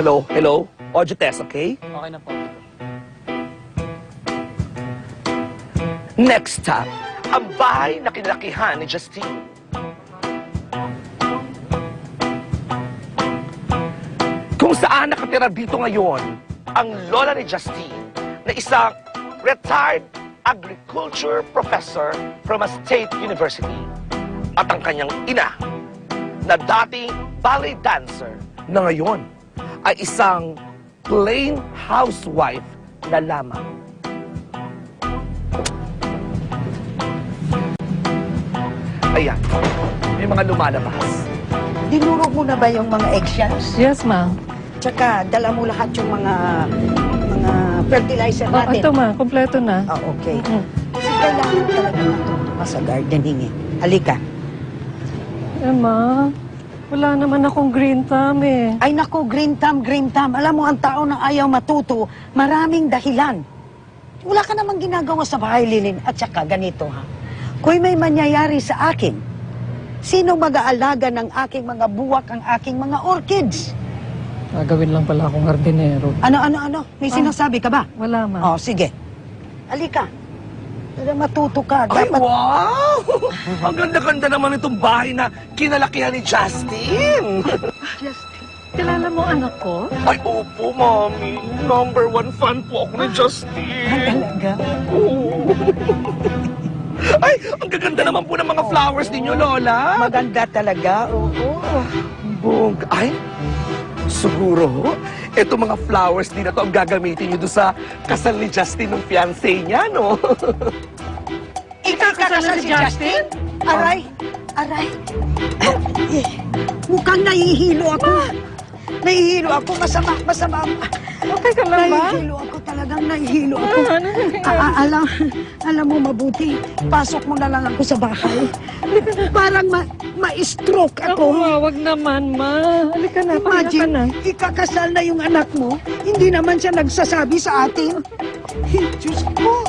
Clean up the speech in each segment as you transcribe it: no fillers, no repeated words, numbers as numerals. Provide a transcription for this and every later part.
Hello? Hello? Audio test, okay? Okay na po. Next stop, ang bahay na kinalakihan ni Justine. Kung saan nakatira dito ngayon ang lola ni Justine na isang retired agriculture professor from a state university at ang kanyang ina na dating ballet dancer na ngayon ay isang plain housewife na lamang. Ayan, may mga lumalabas. Dinuro mo na ba yung mga eggshells? Yes, ma'am. Tsaka dala mo lahat yung mga fertilizer natin. Ito, ma'am. Kompleto na. Ah, okay. Kasi kailangan talaga matuto ka sa gardening eh. Halika. Ma, wala naman akong green thumb eh. Ay naku, green thumb, green thumb. Alam mo, ang tao na ayaw matuto, maraming dahilan. Wala ka namang ginagawa sa bahay, Lilin. At saka ganito ha. Kung may mangyayari sa akin, sino mag-aalaga ng aking mga buwak, ang aking mga orchids? Gagawin lang pala akong hardinero. Ano? May sinasabi ka ba? Wala, ma'am. Oh, sige. Halika. Para matuto ka. Ay, Dapat... wow! Ang ganda-ganda naman itong bahay na kinalakihan ni Justine. Justin, kilala mo anak ko? Ay, opo, Mami. Number 1 fan po ako ni Justine. Talaga? Oo. Ay, ang gaganda naman po ng mga flowers ninyo, Lola. Maganda talaga, oo. Bong. Ay, siguro, eto mga flowers din na to ang gagamitin nyo doon sa kasal ni Justine ng fiancé niya, no? Ikakasal si Justin? Aray, aray. Mukhang nahihilo ako. Nahihilo ako, masama. Okay ka lang ba? Nahihilo ako, talagang nahihilo ako. Ano nangyayari? Alam mo mabuti, pasok mo na lang ako sa bahay. Parang ma-stroke Ako, ako. wag naman, ma. Halika na, pahinga ka na. Imagine, ikakasal na yung anak mo, hindi naman siya nagsasabi sa atin. Diyos ko.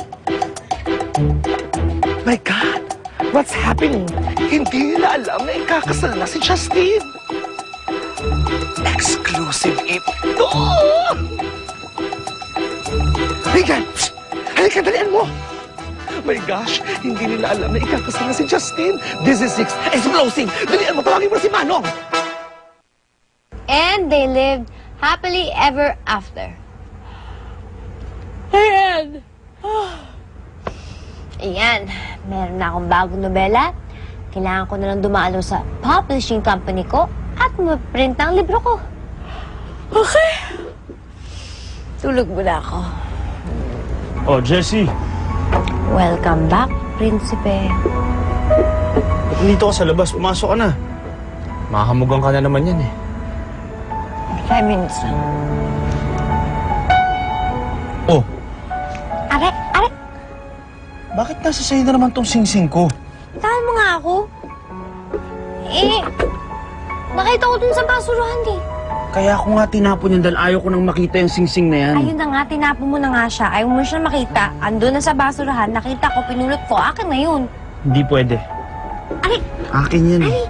My God, what's happening? Hindi nila alam na ikakasal na si Justine. Exclusive ito! Halika! Halika, dalian mo! My gosh, hindi nila alam na ikakasal na si Justine. This is explosive! Dalian mo, tawagin mo si Manong! And they lived happily ever after. Ayan! Ayan, meron na akong bagong nobela. Kailangan ko na lang dumalo sa publishing company ko at ma-print ang libro ko. Okay. Tulog muna ako. Oh, Jessie. Welcome back, Prinsipe. Ba't nandito ka sa labas? Pumasok ka na. Makahamugan ka na naman yan eh. 5 minutes lang. Oh, Are! bakit nasa sa'yo na naman tong sing-sing ko? Tahan mo nga ako. Nakita ko dun sa basurahan eh. Kaya ako nga tinapon yan dahil ayaw ko nang makita yung sing-sing na yan. Ayun na nga, tinapon mo na nga siya. Ayaw mo siya makita. Andun na sa basurahan, nakita ko, pinulot ko. Akin na yun. Hindi pwede. Ay! Akin yan eh.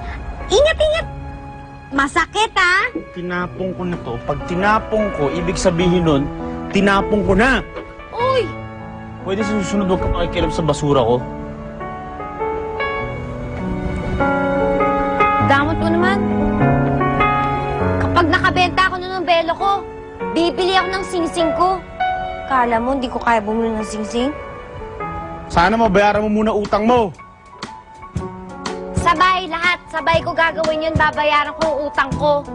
Ingat! Masakit, ah! Tinapong ko na to. Pag tinapong ko, ibig sabihin nun, tinapong ko na. Uy! Pwede sa susunod huwag ka pakikilap sa basura ko. Damot mo naman. Kapag nakabenta ako ng belo ko, bibili ako ng singsing ko. Kala mo, hindi ko kaya bumili ng singsing? Sana mabayaran mo muna utang mo. Sabay, lahat. Sabay ko gagawin yun. Babayaran ko ang utang ko.